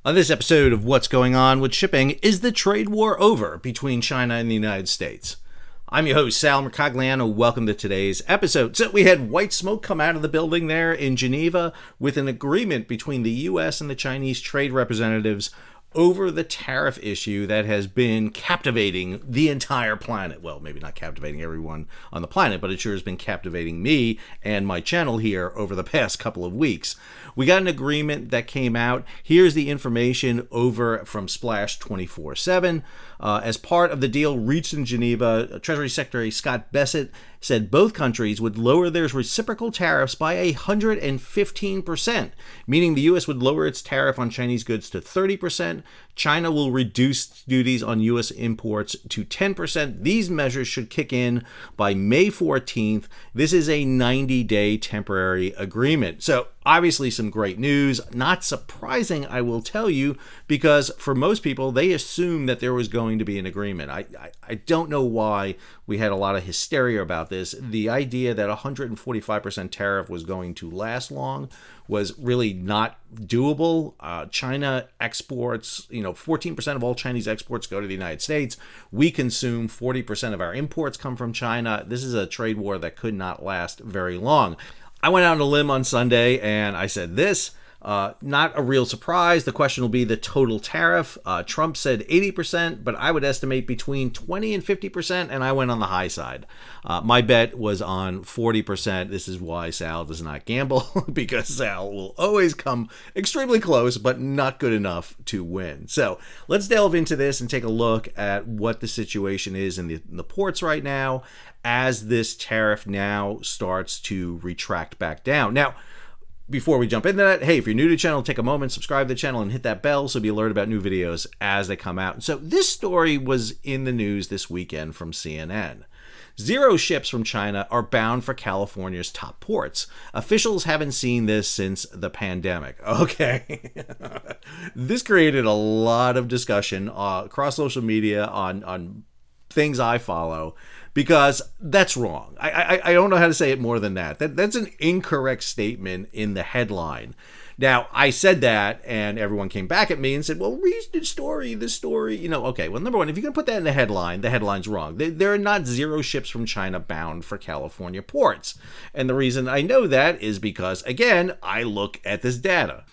On this episode of What's Going On with Shipping, is the trade war over between China and the United States? I'm your host, Sal Mercogliano. Welcome to today's episode. So we had white smoke come out of the building there in Geneva with an agreement between the U.S. and the Chinese trade representatives over the tariff issue that has been captivating the entire planet. Well, maybe not captivating everyone on the planet, but it sure has been captivating me and my channel here over the past couple of weeks. We got an agreement that came out. Here's the information over from Splash 24/7. As part of the deal reached in Geneva, Treasury Secretary Scott Bessent said both countries would lower their reciprocal tariffs by 115%, meaning the U.S. would lower its tariff on Chinese goods to 30%. China will reduce duties on U.S. imports to 10%. These measures should kick in by May 14th. This is a 90-day temporary agreement. So obviously some great news. Not surprising, I will tell you, because for most people, they assumed that there was going to be an agreement. I don't know why we had a lot of hysteria about this. The idea that 145% tariff was going to last long was really not doable. China exports, 14% of all Chinese exports go to the United States. We consume 40% of our imports come from China. This is a trade war that could not last very long. I went out on a limb on Sunday and I said this. Not a real surprise. The question will be the total tariff. Trump said 80%, but I would estimate between 20 and 50%, and I went on the high side. My bet was on 40%. This is why Sal does not gamble, because Sal will always come extremely close, but not good enough to win. So let's delve into this and take a look at what the situation is in the ports right now as this tariff now starts to retract back down. Now, before we jump into that, hey, if you're new to the channel, take a moment, subscribe to the channel, and hit that bell so be alerted about new videos as they come out. So this story was in the news this weekend from CNN. 0 ships from China are bound for California's top ports. Officials haven't seen this since the pandemic. Okay. This created a lot of discussion across social media on things I follow, because that's wrong. I don't know how to say it more than that. That's an incorrect statement in the headline. Now, I said that, and everyone came back at me and said, well, read the story. Okay, well, number one, if you're going to put that in the headline's wrong. There are not 0 ships from China bound for California ports. And the reason I know that is because, again, I look at this data.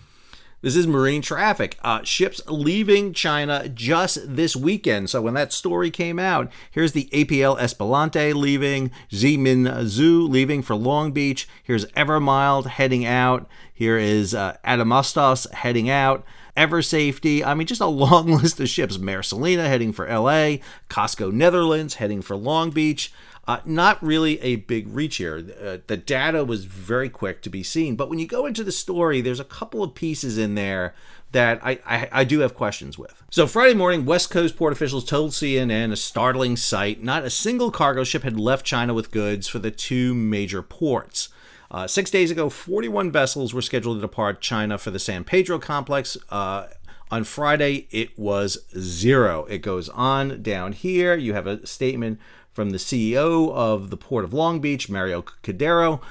This is marine traffic. Ships leaving China just this weekend. So when that story came out, here's the APL Escalante leaving, Ziminzu leaving for Long Beach. Here's Evermild heading out. Here is Adamastos heading out. Eversafety, just a long list of ships. Marcelina heading for LA, Costco Netherlands heading for Long Beach. Not really a big reach here. The data was very quick to be seen. But when you go into the story, there's a couple of pieces in there that I do have questions with. So Friday morning, West Coast port officials told CNN a startling sight. Not a single cargo ship had left China with goods for the 2 major ports. 6 days ago, 41 vessels were scheduled to depart China for the San Pedro complex. On Friday, it was 0. It goes on down here. You have a statement from the CEO of the Port of Long Beach, Mario Cordero.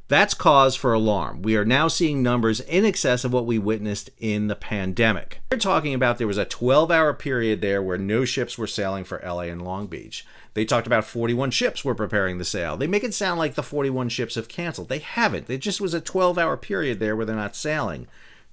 That's cause for alarm. We are now seeing numbers in excess of what we witnessed in the pandemic. We're talking about there was a 12-hour period there where no ships were sailing for LA and Long Beach. They talked about 41 ships were preparing to sail. They make it sound like the 41 ships have canceled. They haven't. It just was a 12-hour period there where they're not sailing.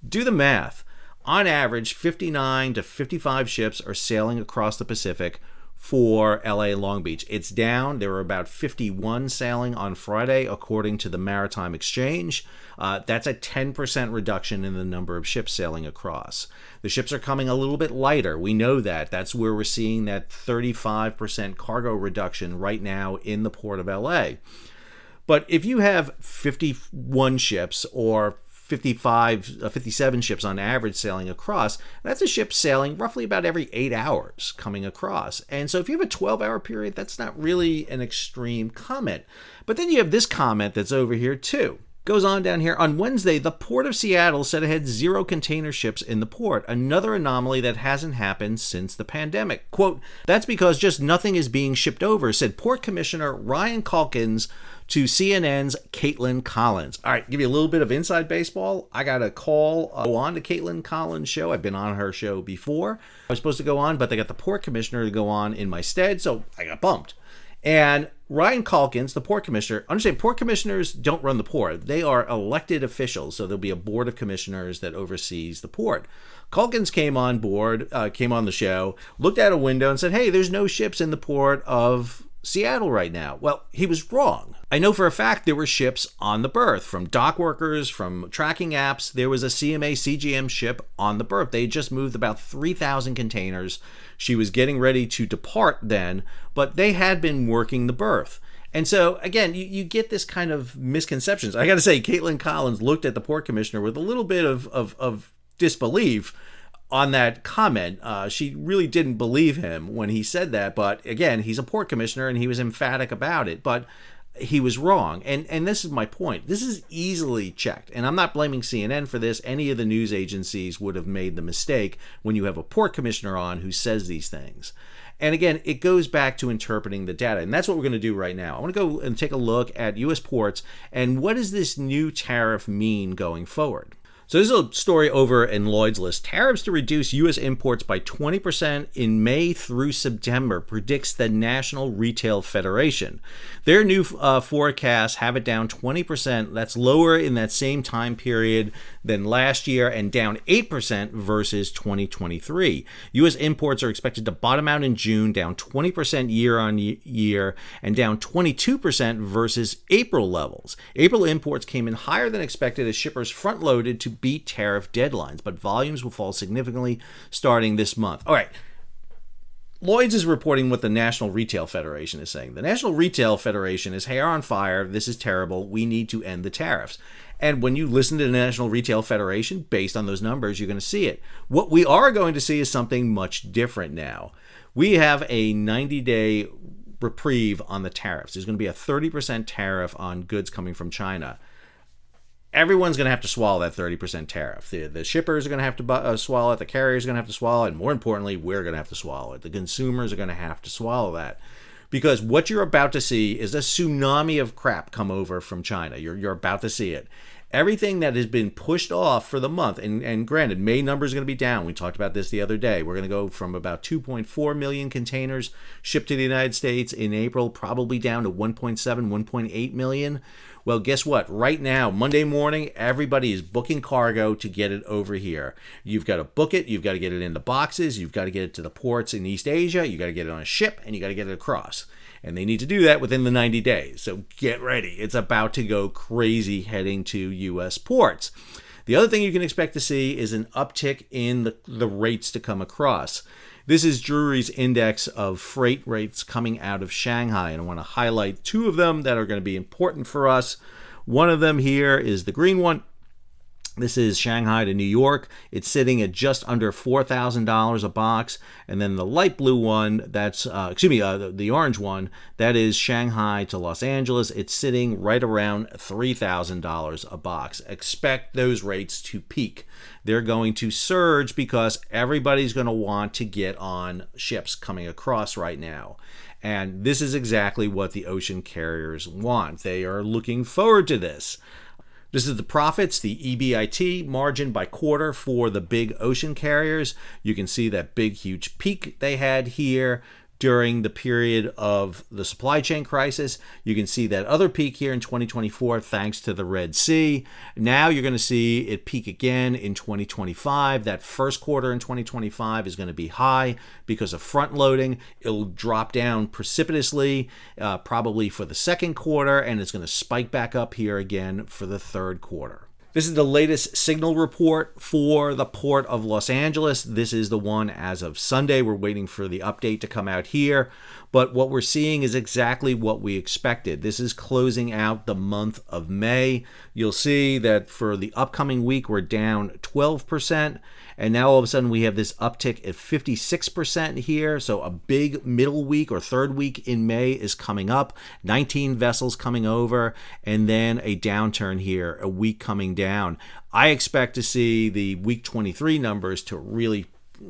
Do the math. On average, 59 to 55 ships are sailing across the Pacific for LA Long Beach. It's down. There were about 51 sailing on Friday, according to the Maritime Exchange. That's a 10% reduction in the number of ships sailing across. The ships are coming a little bit lighter. We know that. That's where we're seeing that 35% cargo reduction right now in the port of LA. But if you have 51 ships or 57 ships on average sailing across, that's a ship sailing roughly about every 8 hours coming across. And so if you have a 12-hour period, that's not really an extreme comment. But then you have this comment that's over here too. Goes on down here. On Wednesday, the Port of Seattle said it had 0 container ships in the port, another anomaly that hasn't happened since the pandemic. Quote, that's because just nothing is being shipped over, said Port Commissioner Ryan Calkins to CNN's Caitlin Collins. All right, give you a little bit of inside baseball. I got a call go on to Caitlin Collins' show. I've been on her show before. I was supposed to go on, but they got the Port Commissioner to go on in my stead, so I got bumped. And Ryan Calkins, the port commissioner, understand port commissioners don't run the port. They are elected officials, so there'll be a board of commissioners that oversees the port. Calkins came on board, came on the show, looked out a window and said, hey, there's no ships in the port of Seattle right now. Well, he was wrong. I know for a fact there were ships on the berth, from dock workers, from tracking apps. There was a CMA CGM ship on the berth. They had just moved about 3,000 containers. She was getting ready to depart then, but they had been working the berth. And so, again, you get this kind of misconceptions. I got to say, Caitlin Collins looked at the port commissioner with a little bit of disbelief on that comment. She really didn't believe him when he said that. But again, he's a port commissioner and he was emphatic about it. But he was wrong. And this is my point. This is easily checked. And I'm not blaming CNN for this. Any of the news agencies would have made the mistake when you have a port commissioner on who says these things. And again, it goes back to interpreting the data. And that's what we're going to do right now. I want to go and take a look at U.S. ports and what does this new tariff mean going forward. So this is a story over in Lloyd's List. Tariffs to reduce U.S. imports by 20% in May through September, predicts the National Retail Federation. Their new forecasts have it down 20%. That's lower in that same time period than last year and down 8% versus 2023. U.S. imports are expected to bottom out in June, down 20% year on year and down 22% versus April levels. April imports came in higher than expected as shippers front-loaded to beat tariff deadlines, but volumes will fall significantly starting this month. All right. Lloyd's is reporting what the National Retail Federation is saying. The National Retail Federation is hair on fire. This is terrible. We need to end the tariffs. And when you listen to the National Retail Federation, based on those numbers, you're going to see it. What we are going to see is something much different now. We have a 90-day reprieve on the tariffs. There's going to be a 30% tariff on goods coming from China. Everyone's going to have to swallow that 30% tariff. The shippers are going to have to swallow it. The carriers are going to have to swallow it. And more importantly, we're going to have to swallow it. The consumers are going to have to swallow that. Because what you're about to see is a tsunami of crap come over from China. You're about to see it. Everything that has been pushed off for the month, and granted, May numbers are going to be down. We talked about this the other day. We're going to go from about 2.4 million containers shipped to the United States in April, probably down to 1.7, 1.8 million. Well, guess what? Right now, Monday morning, everybody is booking cargo to get it over here. You've got to book it. You've got to get it in the boxes. You've got to get it to the ports in East Asia. You've got to get it on a ship, and you got to get it across. And they need to do that within the 90 days. So get ready. It's about to go crazy heading to U.S. ports. The other thing you can expect to see is an uptick in the rates to come across. This is Drewry's index of freight rates coming out of Shanghai, and I want to highlight two of them that are going to be important for us. One of them here is the green one. This is Shanghai to New York. It's sitting at just under $4,000 a box. And then the light blue one, that's, the orange one, that is Shanghai to Los Angeles. It's sitting right around $3,000 a box. Expect those rates to peak. They're going to surge because everybody's going to want to get on ships coming across right now. And this is exactly what the ocean carriers want. They are looking forward to this. This is the profits, the EBIT margin by quarter for the big ocean carriers. You can see that big, huge peak they had here during the period of the supply chain crisis. You can see that other peak here in 2024 thanks to the Red Sea. Now you're going to see it peak again in 2025. That first quarter in 2025 is going to be high because of front loading. It'll drop down precipitously probably for the second quarter, and it's going to spike back up here again for the third quarter. This is the latest signal report for the Port of Los Angeles. This is the one as of Sunday. We're waiting for the update to come out here. But what we're seeing is exactly what we expected. This is closing out the month of May. You'll see that for the upcoming week, we're down 12%. And now all of a sudden we have this uptick at 56% here. So a big middle week or third week in May is coming up. 19 vessels coming over, and then a downturn here, a week coming down. I expect to see the week 23 numbers to really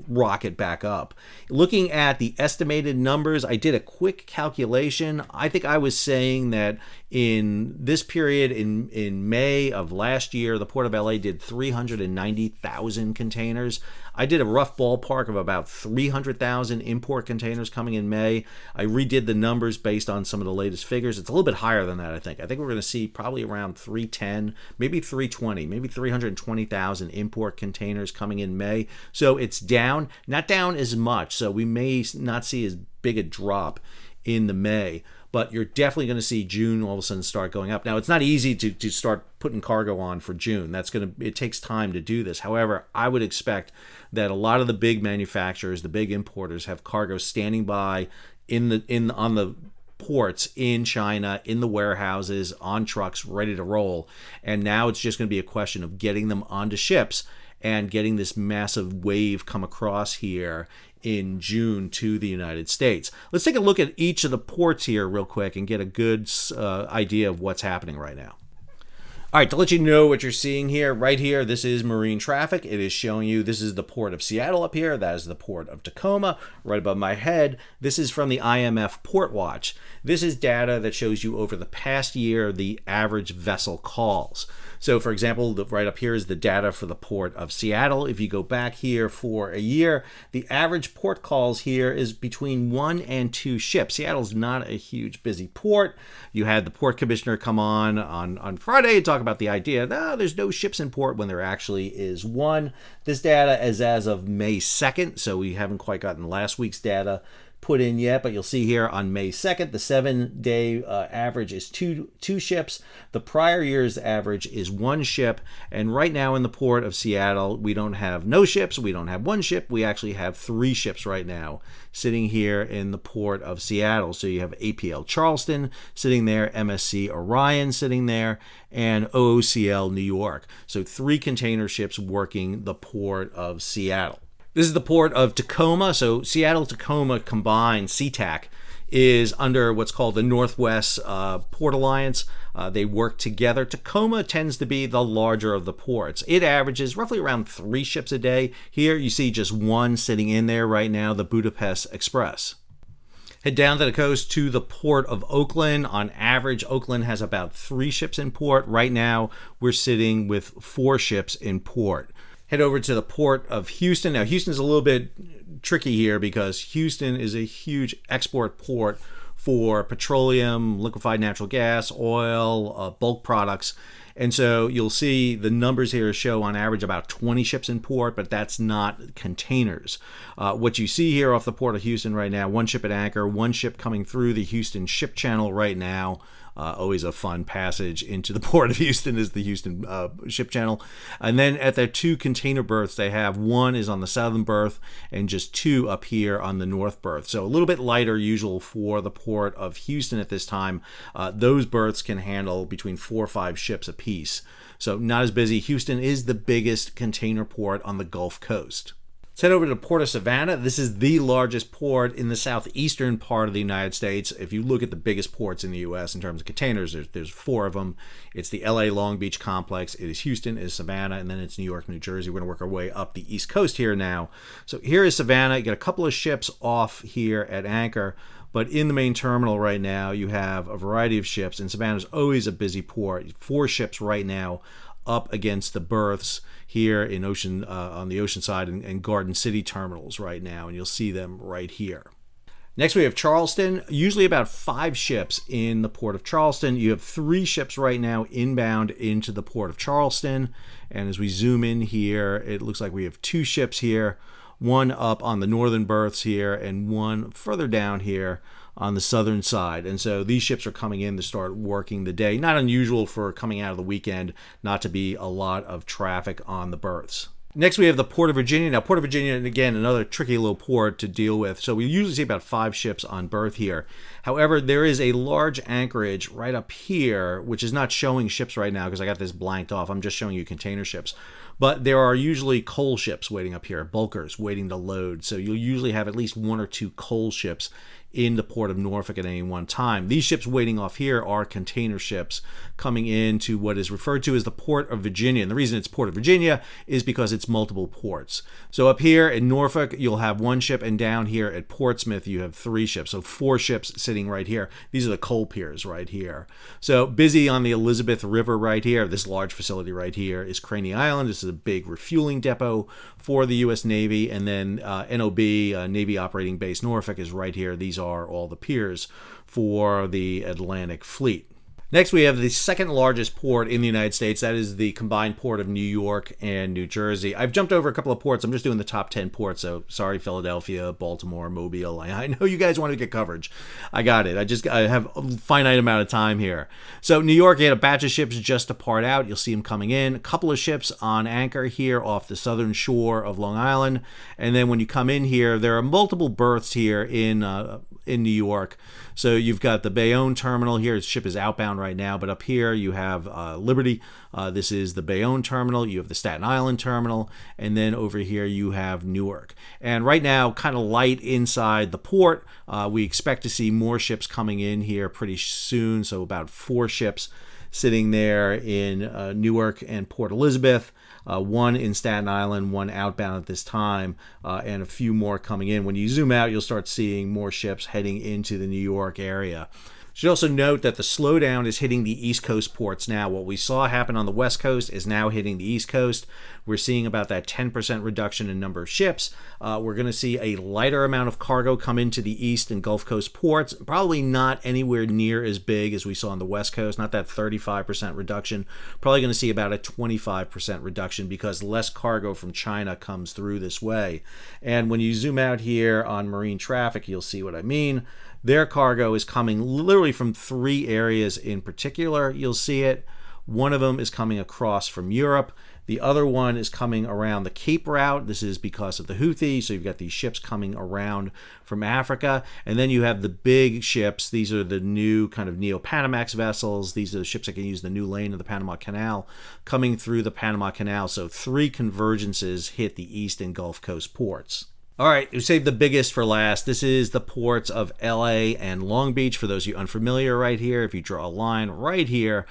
rocket back up. Looking at the estimated numbers, I did a quick calculation. I think I was saying that in this period in May of last year, the Port of LA did 390,000 containers. I did a rough ballpark of about 300,000 import containers coming in May. I redid the numbers based on some of the latest figures. It's a little bit higher than that, I think. I think we're going to see probably around 310, maybe 320, maybe 320,000 import containers coming in May. So it's down, not down as much. So we may not see as big a drop in the May, but you're definitely going to see June all of a sudden start going up. Now, it's not easy to start putting cargo on for June. It takes time to do this. However, I would expect that a lot of the big manufacturers, the big importers, have cargo standing by on the ports in China, in the warehouses, on trucks, ready to roll. And now it's just going to be a question of getting them onto ships and getting this massive wave come across here in June to the United States. Let's take a look at each of the ports here real quick and get a good idea of what's happening right now. All right, to let you know what you're seeing here, right here, this is marine traffic. It is showing you, this is the port of Seattle up here. That is the port of Tacoma. Right above my head, this is from the IMF Portwatch. This is data that shows you over the past year the average vessel calls. So, for example, right up here is the data for the port of Seattle. If you go back here for a year, the average port calls here is between 1 and 2 ships. Seattle's not a huge busy port. You had the port commissioner come on Friday and talk about the idea that there's no ships in port when there actually is one. This data is as of May 2nd, so we haven't quite gotten last week's data put in yet, but you'll see here on May 2nd, the 7-day average is two ships. The prior year's average is 1 ship. And right now in the port of Seattle, we don't have no ships. We don't have 1 ship. We actually have 3 ships right now sitting here in the port of Seattle. So you have APL Charleston sitting there, MSC Orion sitting there, and OOCL New York. So 3 container ships working the port of Seattle. This is the port of Tacoma. So Seattle-Tacoma combined, SeaTac, is under what's called the Northwest Port Alliance. They work together. Tacoma tends to be the larger of the ports. It averages roughly around 3 ships a day. Here you see just 1 sitting in there right now, the Budapest Express. Head down to the coast to the port of Oakland. On average, Oakland has about 3 ships in port. Right now, we're sitting with 4 ships in port. Head over to the port of Houston. Now, Houston's a little bit tricky here because Houston is a huge export port for petroleum, liquefied natural gas, oil, bulk products. And so you'll see the numbers here show on average about 20 ships in port, but that's not containers. What you see here off the port of Houston right now, 1 ship at anchor, 1 ship coming through the Houston ship channel right now. Always a fun passage into the port of Houston is the Houston ship channel. And then at their 2 container berths, they have 1 is on the southern berth and just 2 up here on the north berth. So a little bit lighter usual for the port of Houston at this time. Those berths can handle between 4 or 5 ships apiece. So not as busy. Houston is the biggest container port on the Gulf Coast. Let's head over to the Port of Savannah. This is the largest port in the southeastern part of the United States. If you look at the biggest ports in the U.S. in terms of containers, there's 4 of them. It's the LA Long Beach complex. It is Houston, it is Savannah, and then it's New York, New Jersey. We're going to work our way up the East Coast here now. So here is Savannah. You got a couple of ships off here at anchor. But in the main terminal right now, you have a variety of ships, and Savannah's always a busy port. 4 ships right now up against the berths here in on the ocean side and Garden City terminals right now, and you'll see them right here. Next, we have Charleston. Usually about 5 ships in the port of Charleston. You have 3 ships right now inbound into the port of Charleston, and as we zoom in here, it looks like we have 2 ships here. 1 up on the northern berths here and 1 further down here on the southern side. And so these ships are coming in to start working the day. Not unusual for coming out of the weekend, not to be a lot of traffic on the berths. Next, we have the Port of Virginia. Now, Port of Virginia, again, another tricky little port to deal with. So we usually see about 5 ships on berth here. However, there is a large anchorage right up here, which is not showing ships right now because I got this blanked off. I'm just showing you container ships. But there are usually coal ships waiting up here, bulkers waiting to load. So you'll usually have at least 1 or 2 coal ships in the port of Norfolk at any one time. These ships waiting off here are container ships coming into what is referred to as the Port of Virginia. And the reason it's Port of Virginia is because it's multiple ports. So up here in Norfolk, you'll have 1 ship, and down here at Portsmouth, you have 3 ships. So 4 ships sitting right here. These are the coal piers right here. So busy on the Elizabeth River right here. This large facility right here is Craney Island. This is a big refueling depot for the U.S. Navy. And then NOB, Navy Operating Base Norfolk, is right here. These are all the piers for the Atlantic Fleet. Next, we have the second largest port in the United States. That is the combined port of New York and New Jersey. I've jumped over a couple of ports. I'm just doing the top 10 ports. So sorry, Philadelphia, Baltimore, Mobile. I know you guys want to get coverage. I got it. I have a finite amount of time here. So New York, you had a batch of ships just to part out. You'll see them coming in. A couple of ships on anchor here off the southern shore of Long Island. And then when you come in here, there are multiple berths here in New York. So you've got the Bayonne terminal here. The ship is outbound right now, but up here you have Liberty. This is the Bayonne terminal. You have the Staten Island terminal, and then over here you have Newark. And right now, kind of light inside the port. We expect to see more ships coming in here pretty soon. So about 4 ships sitting there in Newark and Port Elizabeth. 1 in Staten Island, 1 outbound at this time, and a few more coming in. When you zoom out, you'll start seeing more ships heading into the New York area. Should also note that the slowdown is hitting the East Coast ports now. What we saw happen on the West Coast is now hitting the East Coast. We're seeing about that 10% reduction in number of ships. We're going to see a lighter amount of cargo come into the East and Gulf Coast ports. Probably not anywhere near as big as we saw on the West Coast, not that 35% reduction. Probably going to see about a 25% reduction because less cargo from China comes through this way. And when you zoom out here on marine traffic, you'll see what I mean. Their cargo is coming literally from 3 areas in particular. You'll see it. One of them is coming across from Europe. The other one is coming around the Cape route. This is because of the Houthis. So you've got these ships coming around from Africa. And then you have the big ships. These are the new kind of Neo-Panamax vessels. These are the ships that can use the new lane of the Panama Canal coming through the Panama Canal. So 3 convergences hit the East and Gulf Coast ports. All right, we saved the biggest for last. This is the ports of LA and Long Beach. For those of you unfamiliar right here, if you draw a line right here,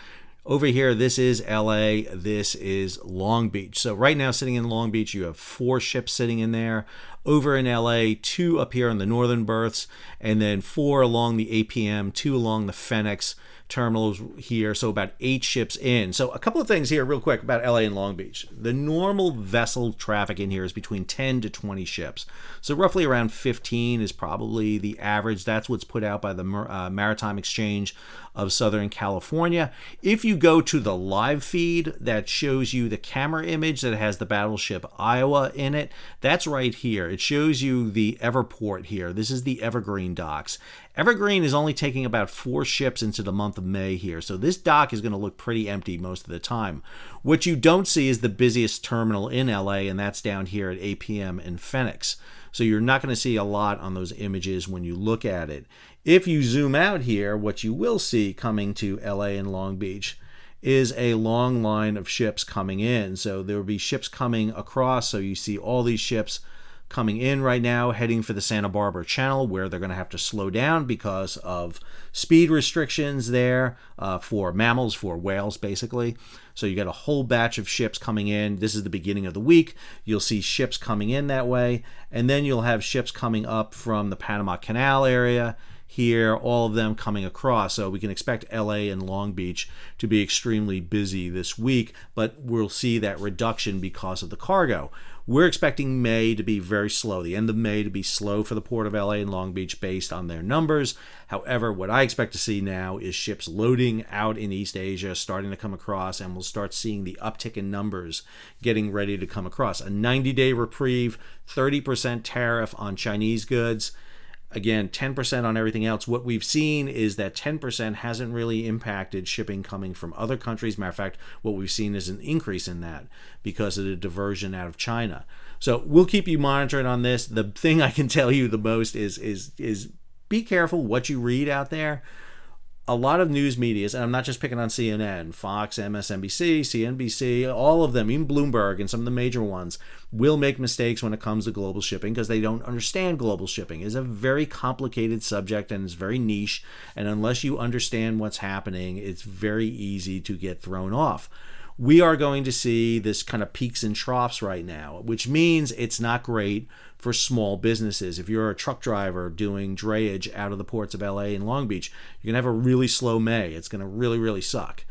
over here, this is LA, this is Long Beach. So right now, sitting in Long Beach, you have 4 ships sitting in there. Over in LA, 2 up here in the northern berths, and then 4 along the APM, 2 along the Phoenix terminals here, so about 8 ships in. So a couple of things here real quick about LA and Long Beach. The normal vessel traffic in here is between 10 to 20 ships. So roughly around 15 is probably the average. That's what's put out by the Maritime Exchange of Southern California. If you go to the live feed that shows you the camera image that has the battleship Iowa in it, that's right here. It shows you the Everport here. This is the Evergreen docks. Evergreen is only taking about 4 ships into the month of May here, so this dock is going to look pretty empty most of the time. What you don't see is the busiest terminal in LA, and that's down here at APM and Phoenix. So you're not going to see a lot on those images when you look at it. If you zoom out here, what you will see coming to LA and Long Beach is a long line of ships coming in. So there will be ships coming across, so you see all these ships coming in right now, heading for the Santa Barbara Channel, where they're going to have to slow down because of speed restrictions there for mammals, for whales, basically. So you got a whole batch of ships coming in. This is the beginning of the week. You'll see ships coming in that way, and then you'll have ships coming up from the Panama Canal area here, all of them coming across. So we can expect LA and Long Beach to be extremely busy this week, but we'll see that reduction because of the cargo. We're expecting May to be very slow, the end of May to be slow for the port of LA and Long Beach based on their numbers. However, what I expect to see now is ships loading out in East Asia, starting to come across, and we'll start seeing the uptick in numbers getting ready to come across. A 90-day reprieve, 30% tariff on Chinese goods. Again, 10% on everything else. What we've seen is that 10% hasn't really impacted shipping coming from other countries. Matter of fact, what we've seen is an increase in that because of the diversion out of China. So we'll keep you monitoring on this. The thing I can tell you the most is be careful what you read out there. A lot of news medias, and I'm not just picking on CNN, Fox, MSNBC, CNBC, all of them, even Bloomberg and some of the major ones, will make mistakes when it comes to global shipping because they don't understand global shipping. It's a very complicated subject and it's very niche, and unless you understand what's happening, it's very easy to get thrown off. We are going to see this kind of peaks and troughs right now, which means it's not great for small businesses. If you're a truck driver doing drayage out of the ports of LA and Long Beach, you're going to have a really slow May. It's going to really, really suck.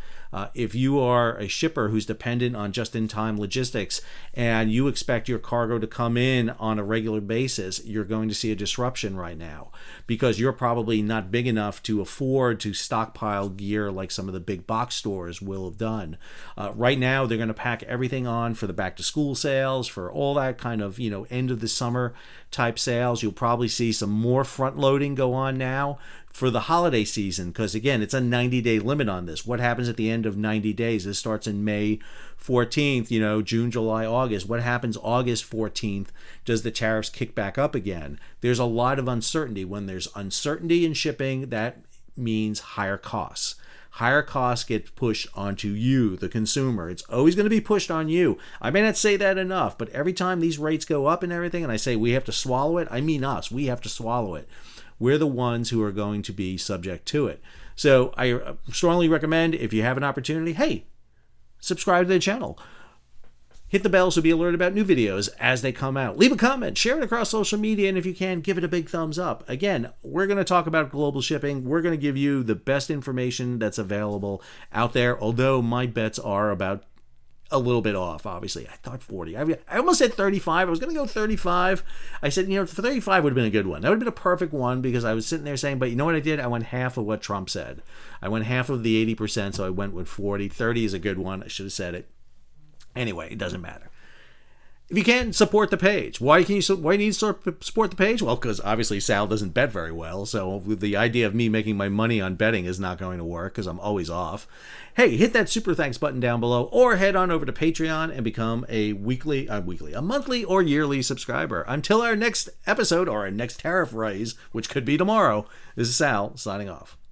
If you are a shipper who's dependent on just-in-time logistics and you expect your cargo to come in on a regular basis, you're going to see a disruption right now because you're probably not big enough to afford to stockpile gear like some of the big box stores will have done. Right now, they're going to pack everything on for the back-to-school sales, for all that kind of, end of the summer type sales. You'll probably see some more front-loading go on now for the holiday season, because again, it's a 90-day limit on this. What happens at the end of 90 days? This starts in May 14th, June, July, August. What happens August 14th? Does the tariffs kick back up again? There's a lot of uncertainty. When there's uncertainty in shipping, that means higher costs. Higher costs get pushed onto you, the consumer. It's always going to be pushed on you. I may not say that enough, but every time these rates go up and everything, and I say we have to swallow it, I mean us. We have to swallow it. We're the ones who are going to be subject to it. So I strongly recommend, if you have an opportunity, hey, subscribe to the channel. Hit the bell so be alerted about new videos as they come out. Leave a comment, share it across social media, and if you can, give it a big thumbs up. Again, we're going to talk about global shipping. We're going to give you the best information that's available out there, although my bets are about a little bit off, obviously. I thought 40. I almost said 35. I was going to go 35. I said, 35 would have been a good one. That would have been a perfect one because I was sitting there saying, but you know what I did? I went half of what Trump said. I went half of the 80%, so I went with 40. 30 is a good one. I should have said it. Anyway, it doesn't matter. If you can, support the page. Why do you need to support the page? Well, because obviously Sal doesn't bet very well, so the idea of me making my money on betting is not going to work because I'm always off. Hey, hit that super thanks button down below or head on over to Patreon and become a monthly or yearly subscriber. Until our next episode or our next tariff raise, which could be tomorrow, this is Sal signing off.